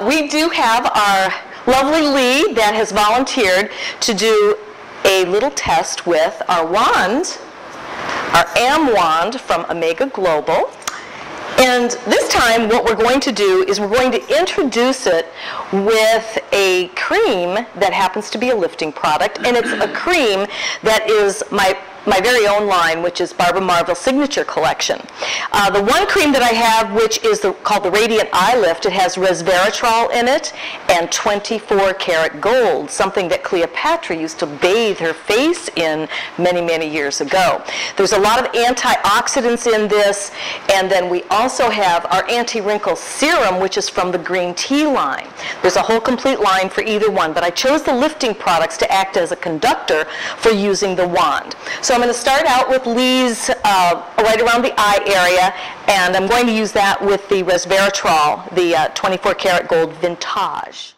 We do have our lovely Lee that has volunteered to do a little test with our wand, our AM wand from Omega Global. And this time what we're going to do is we're going to introduce it with a cream that happens to be a lifting product, and it's a cream that is my very own line, which is Barbara Marvel Signature Collection. The one cream that I have, which is called the Radiant Eye Lift, it has resveratrol in it and 24 karat gold, something that Cleopatra used to bathe her face in many, many years ago. There's a lot of antioxidants in this, and then we also have our anti-wrinkle serum, which is from the green tea line. There's a whole complete line for either one, but I chose the lifting products to act as a conductor for using the wand. So I'm going to start out with Lee's right around the eye area, and I'm going to use that with the resveratrol, the 24 karat gold vintage.